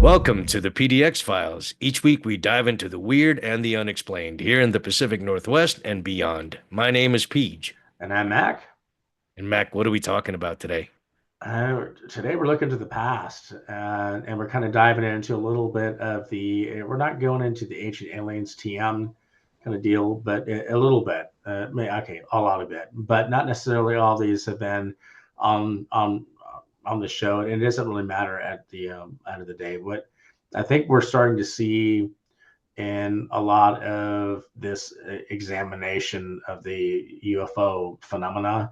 Welcome to the PDX files. Each week we dive into the weird and the unexplained here in the Pacific Northwest and beyond. My name is Peej. And I'm Mac. And Mac, what are we talking about today? Today we're looking to the past, and we're kind of diving into a little bit of we're not going into the ancient aliens TM kind of deal, but a little bit. Okay, a lot of it, but not necessarily all these have been on on on the show. And it doesn't really matter at the end of the day. What I think we're starting to see in a lot of this examination of the UFO phenomena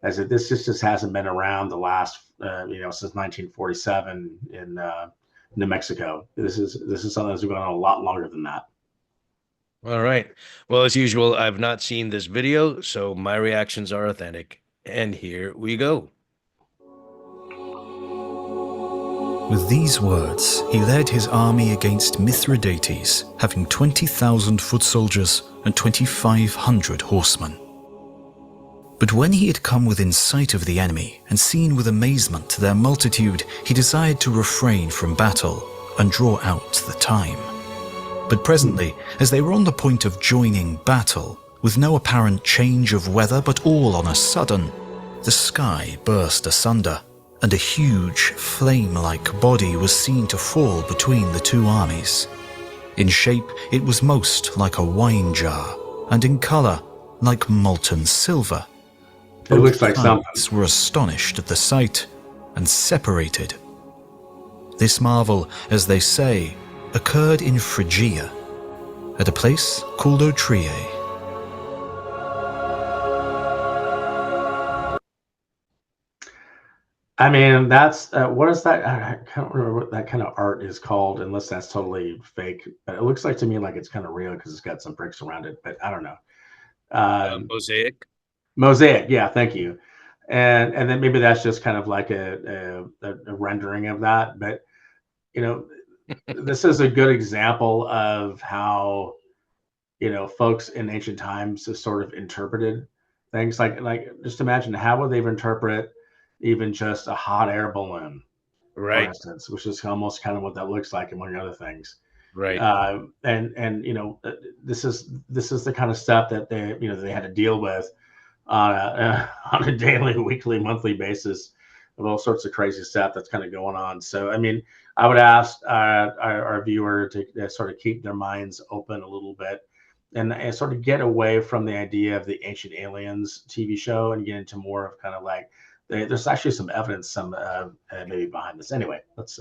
as that this just hasn't been around the last since 1947 in New Mexico. This is something that's going on a lot longer than that. All right. Well, as usual, I've not seen this video, so my reactions are authentic. And here we go. With these words, he led his army against Mithridates, having 20,000 foot soldiers and 2,500 horsemen. But when he had come within sight of the enemy and seen with amazement their multitude, he desired to refrain from battle and draw out the time. But presently, as they were on the point of joining battle, with no apparent change of weather but all on a sudden, the sky burst asunder, and a huge, flame-like body was seen to fall between the two armies. In shape, it was most like a wine jar, and in colour, like molten silver. It looks like something. Both were astonished at the sight, and separated. This marvel, as they say, occurred in Phrygia, at a place called Otria. I mean, that's what is that? I can't remember what that kind of art is called, unless that's totally fake. But it looks like to me like it's kind of real because it's got some bricks around it. But I don't know. Mosaic. Mosaic, yeah, thank you. And then maybe that's just kind of like a rendering of that. But you know, this is a good example of how folks in ancient times have sort of interpreted things. Like just imagine how would they interpret even just a hot air balloon, Right. for instance, which is almost kind of what that looks like, among other things. Right. And this is the kind of stuff that they had to deal with on a daily, weekly, monthly basis of all sorts of crazy stuff that's kind of going on. So, I mean, I would ask our viewer to sort of keep their minds open a little bit and sort of get away from the idea of the Ancient Aliens TV show and get into more of kind of like, there's actually some evidence, maybe behind this. Anyway, let's,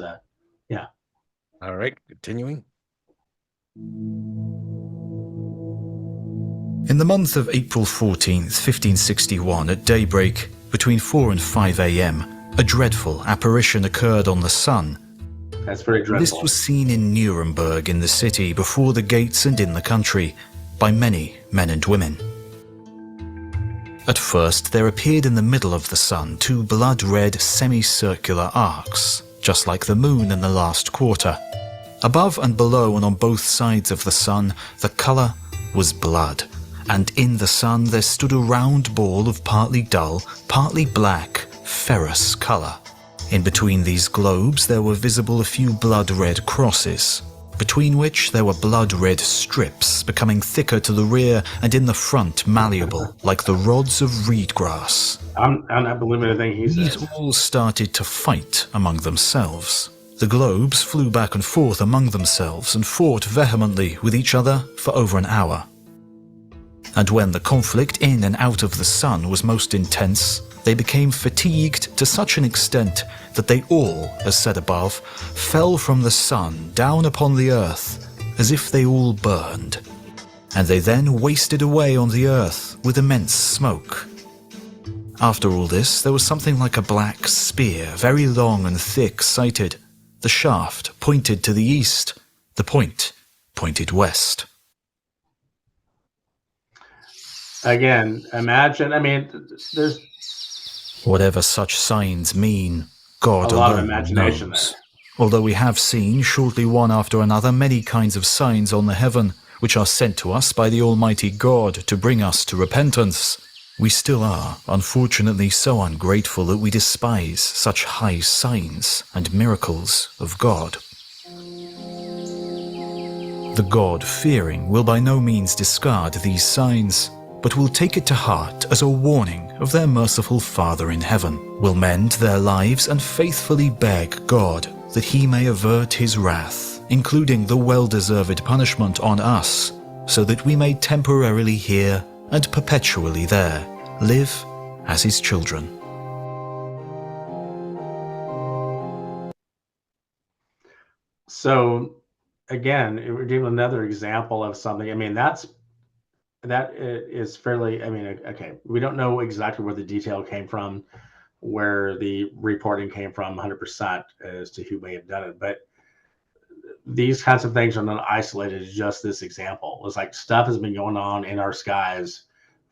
yeah. All right, continuing. In the month of April 14th, 1561, at daybreak, between 4 and 5 a.m., a dreadful apparition occurred on the sun. That's very dreadful. This was seen in Nuremberg in the city, before the gates and in the country, by many men and women. At first, there appeared in the middle of the sun 2 blood-red semicircular arcs, just like the moon in the last quarter. Above and below and on both sides of the sun, the colour was blood, and in the sun there stood a round ball of partly dull, partly black, ferrous colour. In between these globes there were visible a few blood-red crosses, between which there were blood-red strips becoming thicker to the rear and in the front malleable, like the rods of reed grass. I'm not believing anything he says. These all started to fight among themselves. The globes flew back and forth among themselves and fought vehemently with each other for over an hour. And when the conflict in and out of the sun was most intense, they became fatigued to such an extent that they all, as said above, fell from the sun down upon the earth, as if they all burned. And they then wasted away on the earth with immense smoke. After all this, there was something like a black spear, very long and thick-sighted. The shaft pointed to the east, the point pointed west. Again, imagine, I mean, there's whatever such signs mean, God a lot of alone imagination knows. there. Although we have seen, shortly one after another, many kinds of signs on the heaven, which are sent to us by the Almighty God to bring us to repentance, we still are, unfortunately, so ungrateful that we despise such high signs and miracles of God. The God-fearing will by no means discard these signs, but will take it to heart as a warning of their merciful Father in heaven, will mend their lives and faithfully beg God that he may avert his wrath, including the well-deserved punishment on us, so that we may temporarily here and perpetually there live as his children. So again, we're giving another example of something. I mean, that is fairly, I mean, okay, we don't know exactly where the detail came from, where the reporting came from 100% as to who may have done it. But these kinds of things are not isolated to just this example. It's like stuff has been going on in our skies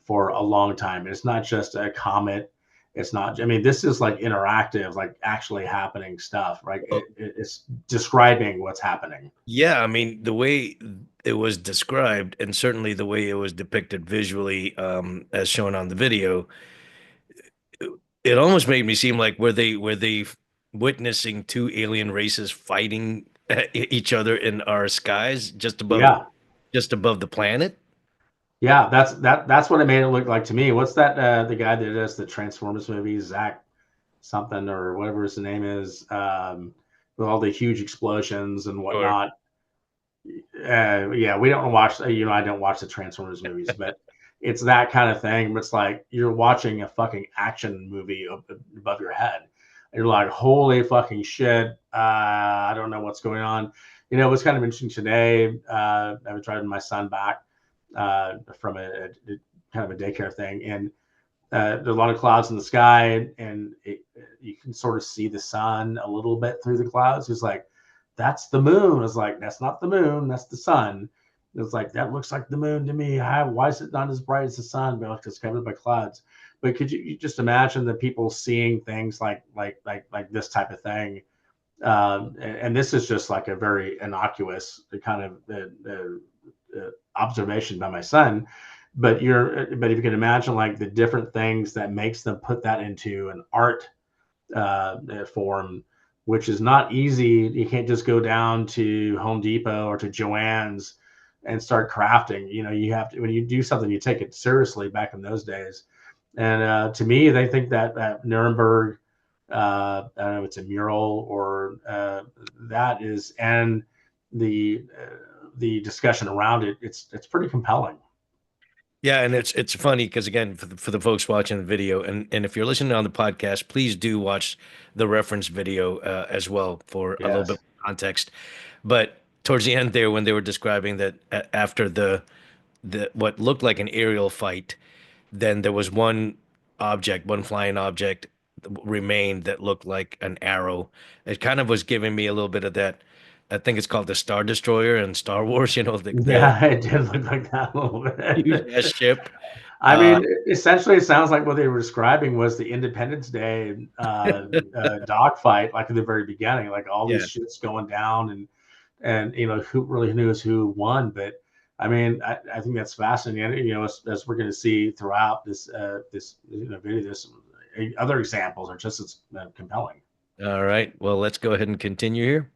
for a long time. It's not just a comet. It's not, I mean, this is like interactive, like actually happening stuff, right? It's describing what's happening. Yeah, I mean, the way it was described, and certainly the way it was depicted visually, as shown on the video, it almost made me seem like were they witnessing two alien races fighting each other in our skies Yeah. just above the planet? Yeah, that's what it made it look like to me. What's that? The guy that does the Transformers movies, Zach something or whatever his name is, with all the huge explosions and Or whatnot. Yeah, we don't watch. I don't watch the Transformers movies, but it's that kind of thing. It's like you're watching a fucking action movie above your head. And you're like, holy fucking shit! I don't know what's going on. It was kind of interesting today. I was driving my son back from a kind of a daycare thing, and there's a lot of clouds in the sky, and you can sort of see the sun a little bit through the clouds. It's like, that's the moon. It's like, that's not the moon, that's the sun. It's like, that looks like the moon to me. Why is it not as bright as the sun? Because it's covered by clouds. But could you just imagine the people seeing things like this type of thing? And this is just like a very innocuous kind of observation by my son. But if you can imagine like the different things that makes them put that into an art form, which is not easy. You can't just go down to Home Depot or to Joann's and start crafting. You have to, when you do something, you take it seriously back in those days. And to me, they think that Nuremberg, I don't know if it's a mural or that is, and the discussion around it, it's pretty compelling. Yeah, and it's funny because again, for the folks watching the video, and if you're listening on the podcast, please do watch the reference video as well for a little bit Yes. of context. But towards the end there, when they were describing that after the what looked like an aerial fight, then there was one flying object remained that looked like an arrow. It kind of was giving me a little bit of that. I think it's called the Star Destroyer in Star Wars. The Yeah, it did look like that a little huge bit. ass ship. I mean, essentially, it sounds like what they were describing was the Independence Day dogfight, like in the very beginning, like all Yeah. these shits going down, and who really knows who won. But I mean, I think that's fascinating. As we're going to see throughout this video, this other examples are just as compelling. All right. Well, let's go ahead and continue here.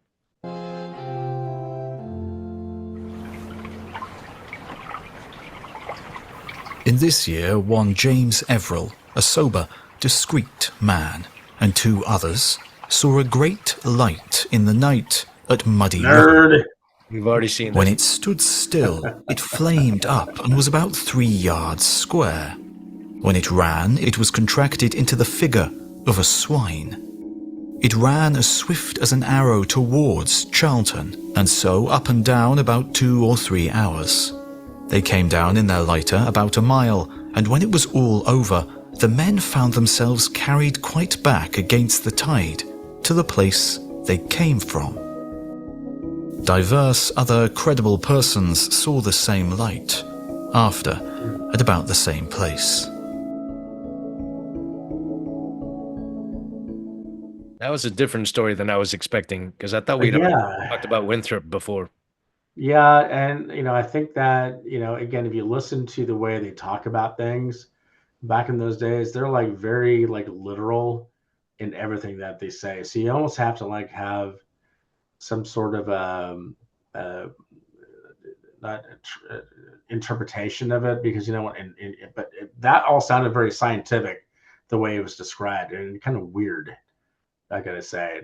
In this year, one James Everell, a sober, discreet man, and two others saw a great light in the night at Muddy River. Nerd. We've already seen When this. it stood still, it flamed up and was about 3 yards square. When it ran, it was contracted into the figure of a swine. It ran as swift as an arrow towards Charlton, and so up and down about 2 or 3 hours. They came down in their lighter about a mile, and when it was all over, the men found themselves carried quite back against the tide to the place they came from. Diverse other credible persons saw the same light, after, at about the same place. That was a different story than I was expecting because I thought we'd Yeah. talked about Winthrop before. Yeah, and I think that, again, if you listen to the way they talk about things back in those days, they're like very like literal in everything that they say. So you almost have to like have some sort of interpretation of it, because but that all sounded very scientific the way it was described, and kind of weird, I gotta say.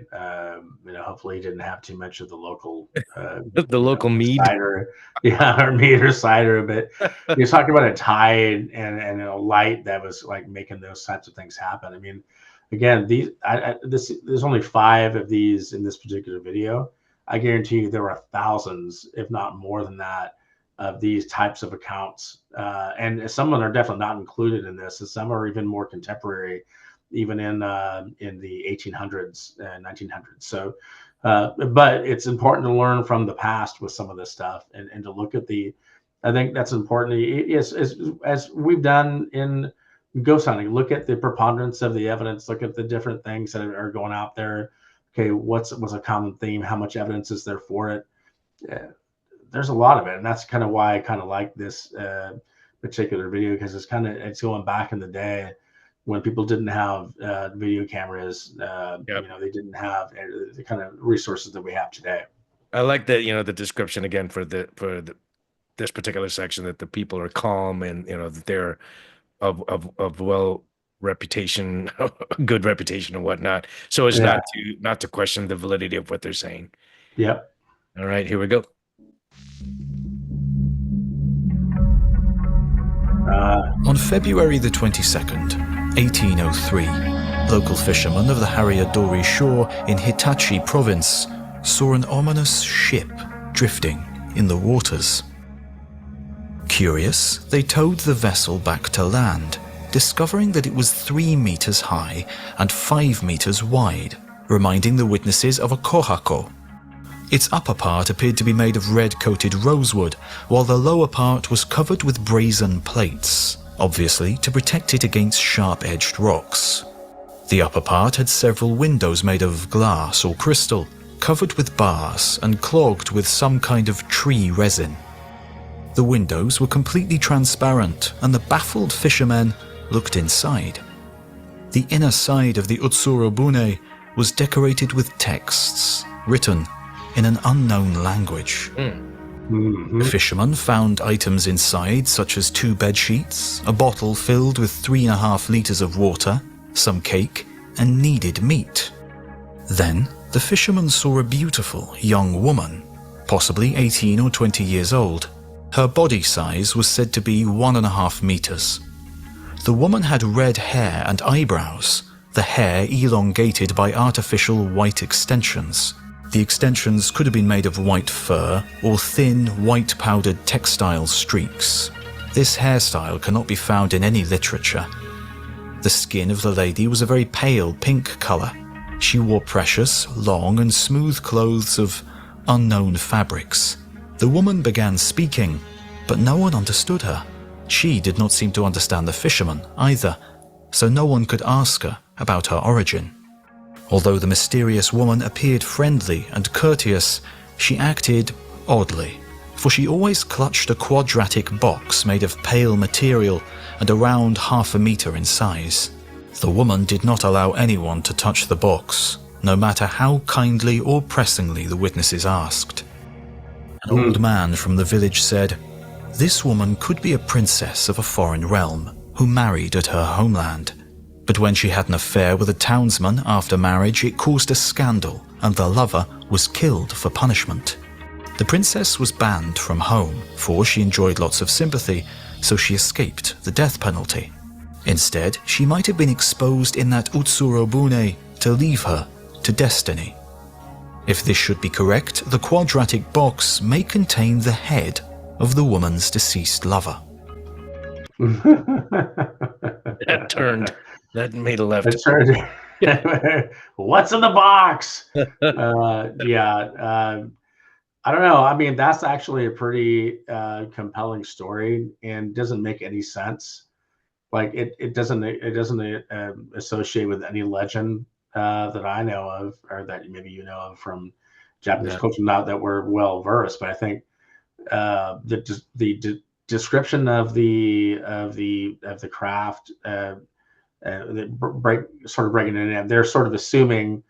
Hopefully he didn't have too much of the local The local mead. cider, or mead or cider. But he was talking about a tide and a light that was like making those types of things happen. I mean, again, there's only 5 of these in this particular video. I guarantee you there are thousands, if not more than that, of these types of accounts, and some of them are definitely not included in this, and some are even more contemporary, even in the 1800s and 1900s. So, but it's important to learn from the past with some of this stuff, and to look at I think that's important. As we've done in ghost hunting, look at the preponderance of the evidence, look at the different things that are going out there. Okay, what's a common theme? How much evidence is there for it? There's a lot of it, and that's kind of why I kind of like this particular video, because it's going back in the day when people didn't have video cameras. They didn't have the kind of resources that we have today. I like that, the description again for this particular section, that the people are calm, and that they're of well reputation, good reputation and whatnot, so as not to question the validity of what they're saying. Yep. All right, here we go. On February the 22nd, 1803, local fishermen of the Hariadori shore in Hitachi province saw an ominous ship drifting in the waters. Curious, they towed the vessel back to land, discovering that it was 3 meters high and 5 meters wide, reminding the witnesses of a kohako. Its upper part appeared to be made of red-coated rosewood, while the lower part was covered with brazen plates, obviously to protect it against sharp-edged rocks. The upper part had several windows made of glass or crystal, covered with bars and clogged with some kind of tree resin. The windows were completely transparent, and the baffled fishermen looked inside. The inner side of the Utsuro-Bune was decorated with texts, written in an unknown language. The fishermen found items inside, such as 2 bed sheets, a bottle filled with 3.5 liters of water, some cake, and kneaded meat. Then, the fishermen saw a beautiful young woman, possibly 18 or 20 years old. Her body size was said to be 1.5 meters. The woman had red hair and eyebrows, the hair elongated by artificial white extensions. The extensions could have been made of white fur or thin, white powdered textile streaks. This hairstyle cannot be found in any literature. The skin of the lady was a very pale pink color. She wore precious, long and smooth clothes of unknown fabrics. The woman began speaking, but no one understood her. She did not seem to understand the fisherman either, so no one could ask her about her origin. Although the mysterious woman appeared friendly and courteous, she acted oddly, for she always clutched a quadratic box made of pale material and around 1/2 meter in size. The woman did not allow anyone to touch the box, no matter how kindly or pressingly the witnesses asked. An old man from the village said, "This woman could be a princess of a foreign realm who married at her homeland. But when she had an affair with a townsman after marriage, it caused a scandal, and the lover was killed for punishment. The princess was banned from home, for she enjoyed lots of sympathy, so she escaped the death penalty. Instead, she might have been exposed in that Utsuro-Bune to leave her to destiny. If this should be correct, the quadratic box may contain the head of the woman's deceased lover." That turned. That made a left. What's in the box? I don't know. I mean, that's actually a pretty compelling story, and doesn't make any sense. Like it doesn't associate with any legend that I know of, or that maybe you know of from Japanese culture. Not that we're well versed, but I think the description of the craft. Breaking it in. They're sort of assuming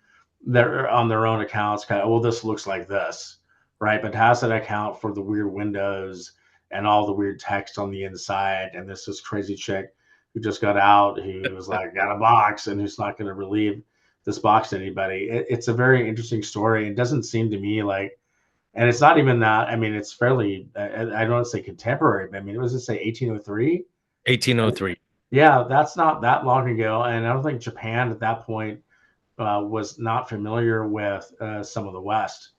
they're on their own accounts, kind of, well, this looks like this. right? But how does it account for the weird windows and all the weird text on the inside? And this crazy chick who just got out, who was like, got a box, and who's not going to relieve this box to anybody. It's a very interesting story. It doesn't seem to me like, and it's not even that. I mean, it's fairly, I don't want to say contemporary, but I mean, what does it say, 1803? 1803. Yeah, that's not that long ago. And I don't think Japan at that point was not familiar with some of the West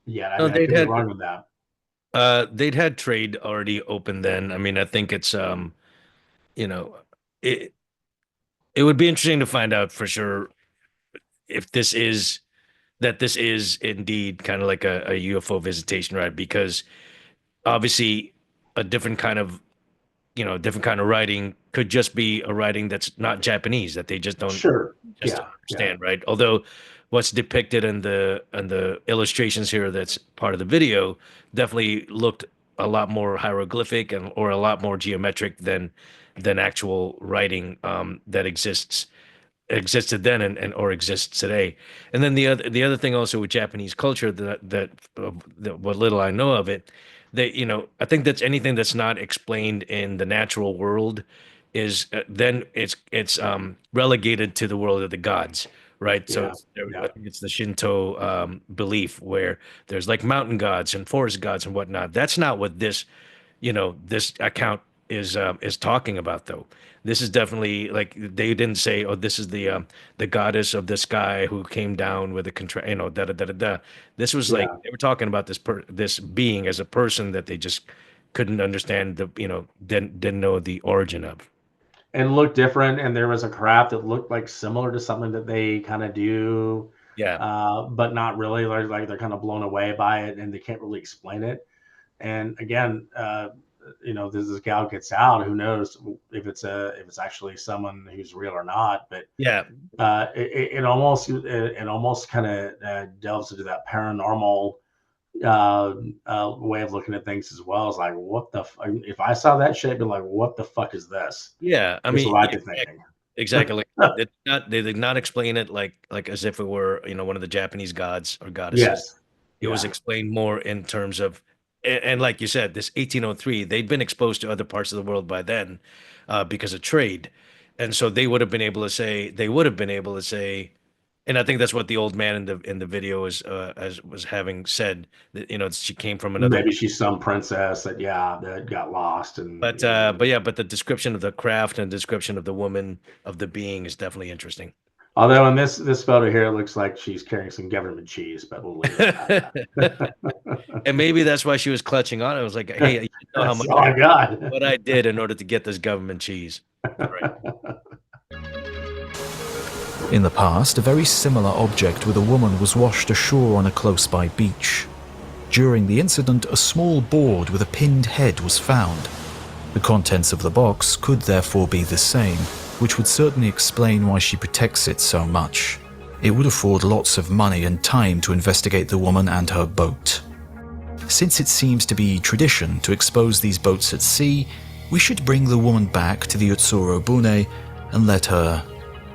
yet. I No, mean, I could be wrong with that. they'd had trade already open then. I mean, I think it's you know, it it would be interesting to find out for sure if this is indeed kind of like a UFO visitation ride, because obviously a different kind of different kind of writing could just be a writing that's not Japanese, that they just don't Sure. just Yeah. don't understand, right? Although what's depicted in the illustrations here that's part of the video definitely looked a lot more hieroglyphic and or a lot more geometric than actual writing that existed then and or exists today. And then the other thing also with Japanese culture that what little I know of it, that I think that's anything that's not explained in the natural world is then it's relegated to the world of the gods, right? So Yeah. I Yeah. think it's the Shinto belief where there's like mountain gods and forest gods and whatnot. That's not what this account is talking about, though. This is definitely like they didn't say, "Oh, this is the goddess of the sky who came down with a da da da da da." This was like Yeah. they were talking about this being as a person that they just couldn't understand didn't know the origin of. And looked different. And there was a craft that looked like similar to something that they kind of do, Yeah, but not really. Like they're kind of blown away by it and they can't really explain it. And again, this gal gets out. Who knows if it's actually someone who's real or not? But yeah, it almost kind of delves into that paranormal way of looking at things as well. It's like, what the? If I saw that shit, I'd be like, what the fuck is this? yeah. I Is mean, what I'd yeah, be thinking. exactly. Like they did not explain it like as if it were one of the Japanese gods or goddesses. Yes. It was Yeah. explained more in terms of, and like you said, this 1803, they'd been exposed to other parts of the world by then, because of trade, and so they would have been able to say, and I think that's what the old man in the video was having said, that she came from another Maybe world. she's some princess that got lost and But yeah, but the description of the craft and description of the woman of the being is definitely interesting. although in this photo here, it looks like she's carrying some government cheese, but we'll leave it at that. And maybe that's why she was clutching on it. I was like, hey, you know how That's much all I got. what I did in order to get this government cheese. Right. In the past, a very similar object with a woman was washed ashore on a close-by beach. During the incident, a small board with a pinned head was found. The contents of the box could therefore be the same, which would certainly explain why she protects it so much. It would afford lots of money and time to investigate the woman and her boat. Since it seems to be tradition to expose these boats at sea, we should bring the woman back to the Utsuro-Bune and let her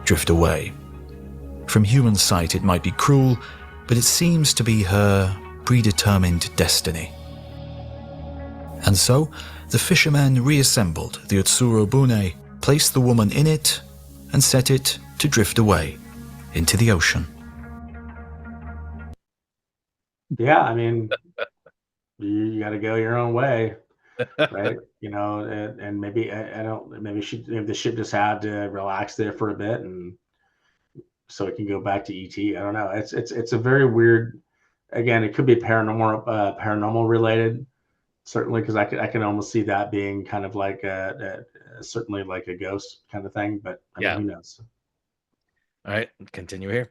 drift away. From human sight it might be cruel, but it seems to be her predetermined destiny. And so, the fishermen reassembled the Utsuro-Bune, placed the woman in it, and set it to drift away into the ocean. Yeah, I mean, you got to go your own way, right? And maybe I don't. Maybe the ship just had to relax there for a bit, and so it can go back to ET. I don't know. It's a very weird. Again, it could be paranormal related, certainly, because I can almost see that being kind of like certainly like a ghost kind of thing. But I mean, Yeah. who knows? All right, continue here.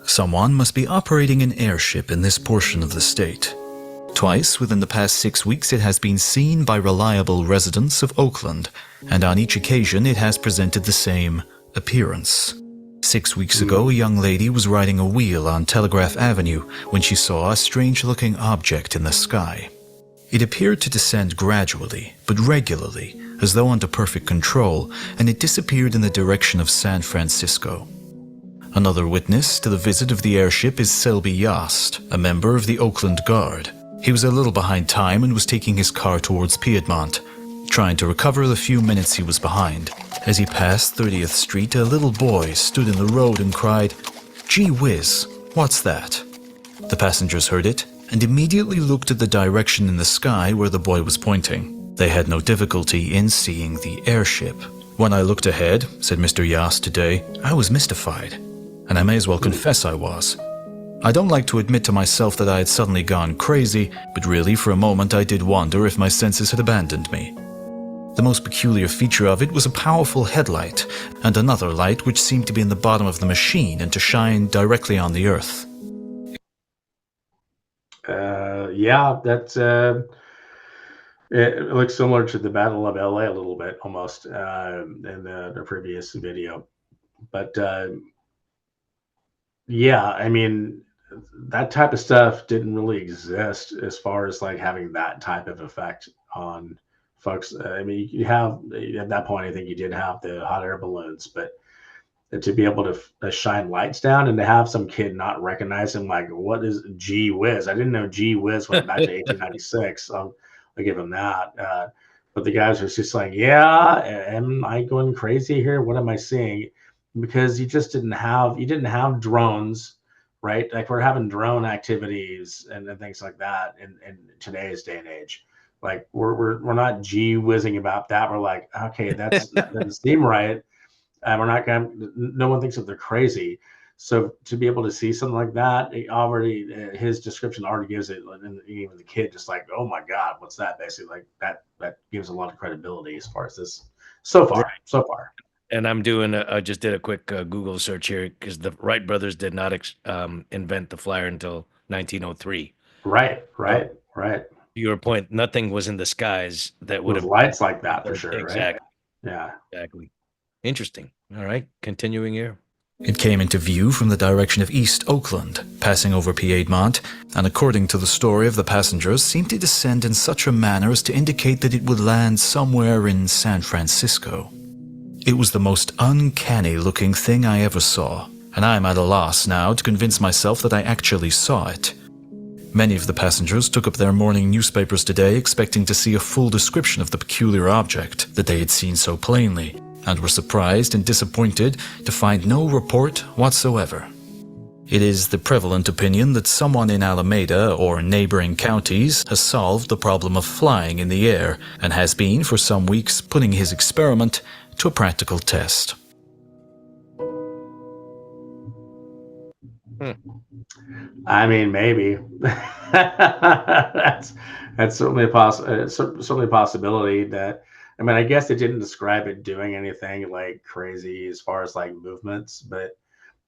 Someone must be operating an airship in this portion of the state. Twice within the past 6 weeks it has been seen by reliable residents of Oakland, and on each occasion it has presented the same appearance. 6 weeks ago, a young lady was riding a wheel on Telegraph Avenue when she saw a strange-looking object in the sky. It appeared to descend gradually, but regularly, as though under perfect control, and it disappeared in the direction of San Francisco. Another witness to the visit of the airship is Selby Yast, a member of the Oakland Guard. He was a little behind time and was taking his car towards Piedmont, trying to recover the few minutes he was behind. As he passed 30th Street, a little boy stood in the road and cried, "Gee whiz, what's that?" The passengers heard it and immediately looked at the direction in the sky where the boy was pointing. They had no difficulty in seeing the airship. "When I looked ahead," said Mr. Yast today, "I was mystified. And I may as well confess I was. I don't like to admit to myself that I had suddenly gone crazy, but really for a moment I did wonder if my senses had abandoned me. The most peculiar feature of it was a powerful headlight, and another light which seemed to be in the bottom of the machine and to shine directly on the earth." Yeah, that's it looks similar to the Battle of LA a little bit, almost, in the previous video. But yeah, I mean, that type of stuff didn't really exist as far as like having that type of effect on folks. I mean, you have at that point, I think you did have the hot air balloons, but to be able to shine lights down and to have some kid not recognize him, like, what is gee whiz? I didn't know gee whiz went back to 1896. So I'll give him that. But the guys are just like, yeah, am I going crazy here? What am I seeing? Because you didn't have drones, right? Like we're having drone activities and things like that in today's day and age. Like we're not gee whizzing about that. We're like, okay, that doesn't seem right. We're not going. No one thinks that they're crazy. So to be able to see something like that, his description already gives it, and even the kid just like, oh my god, what's that? Basically, like that gives a lot of credibility as far as this so far. And I'm doing. I just did a quick Google search here because the Wright brothers did not invent the flyer until 1903. Right. To your point, nothing was in the skies that would With have lights like that for sure. Exactly. Right? Yeah. Exactly. Interesting. All right. Continuing here. It came into view from the direction of East Oakland, passing over Piedmont, and according to the story of the passengers, seemed to descend in such a manner as to indicate that it would land somewhere in San Francisco. It was the most uncanny-looking thing I ever saw, and I am at a loss now to convince myself that I actually saw it. Many of the passengers took up their morning newspapers today expecting to see a full description of the peculiar object that they had seen so plainly, and were surprised and disappointed to find no report whatsoever. It is the prevalent opinion that someone in Alameda or neighboring counties has solved the problem of flying in the air and has been for some weeks putting his experiment to a practical test. I mean, maybe that's certainly certainly a possibility. That, I mean, I guess it didn't describe it doing anything like crazy as far as like movements,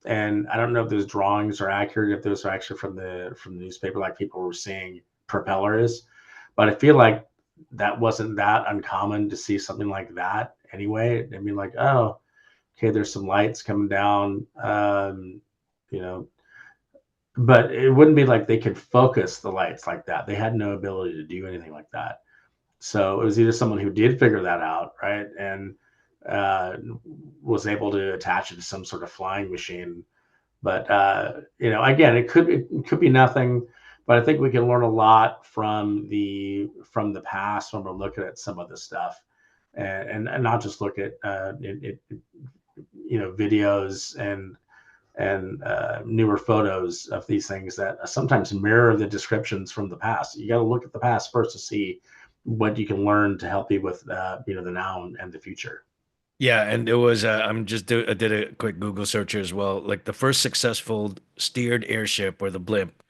and I don't know if those drawings are accurate, if those are actually from the newspaper, like people were seeing propellers, but I feel like that wasn't that uncommon to see something like that anyway. I mean, like, oh, okay, there's some lights coming down, you know, but it wouldn't be like they could focus the lights like that. They had no ability to do anything like that. So it was either someone who did figure that out, right, and was able to attach it to some sort of flying machine. But again, it could be nothing. But I think we can learn a lot from the past when we're looking at some of this stuff, and not just look at videos and newer photos of these things that sometimes mirror the descriptions from the past. You got to look at the past first to see what you can learn to help you with the now and the future. Yeah, and it was I did a quick Google search here as well. Like the first successful steered airship or the blimp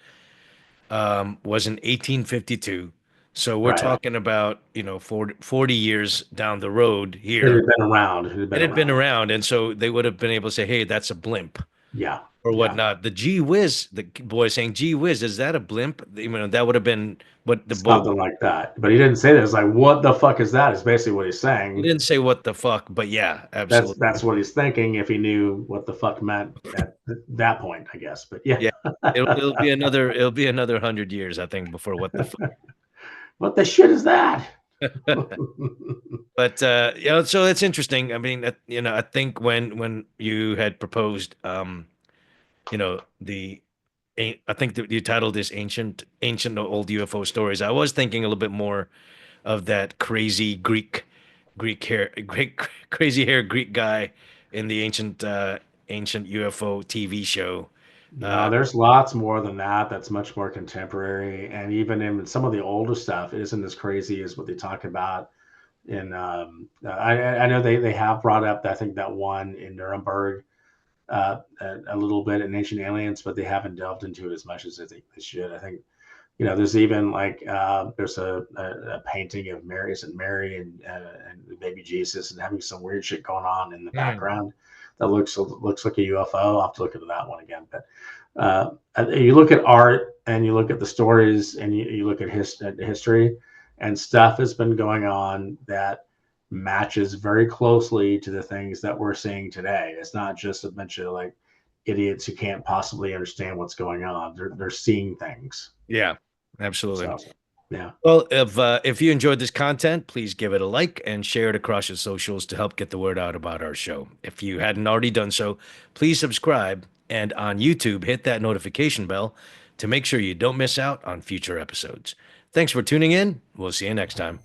was in 1852. So we're talking about 40 years down the road here. It had been around. It had been around, and so they would have been able to say, "Hey, that's a blimp." Yeah. Or whatnot. The gee whiz, the boy saying, "Gee whiz, is that a blimp?" That would have been what the something like that. But he didn't say that. It's like, what the fuck is that? Is basically what he's saying. He didn't say what the fuck, but yeah, absolutely. That's what he's thinking if he knew what the fuck meant at that point, I guess. But yeah. It'll be another 100 years, I think, before what the fuck. What the shit is that? But so it's interesting. I mean, I think when you had proposed you know, I think that you titled this ancient old UFO stories. I was thinking a little bit more of that crazy Greek hair, crazy hair Greek guy in the ancient UFO TV show. No, there's lots more than that. That's much more contemporary, and even in some of the older stuff, it isn't as crazy as what they talk about. In I know they have brought up, I think, that one in Nuremberg a little bit in Ancient Aliens, but they haven't delved into it as much as I think they should. I think, there's even like there's a painting of Mary, isn't Mary and the baby Jesus, and having some weird shit going on in the Hmm. background that looks like a UFO. I'll have to look into that one again. But you look at art and you look at the stories and you look at history, and stuff has been going on that matches very closely to the things that we're seeing today. It's not just a bunch of like idiots who can't possibly understand what's going on. They're seeing things. Yeah, absolutely. So yeah. Well, if you enjoyed this content, please give it a like and share it across your socials to help get the word out about our show. If you hadn't already done so, please subscribe, and on YouTube, hit that notification bell to make sure you don't miss out on future episodes. Thanks for tuning in. We'll see you next time.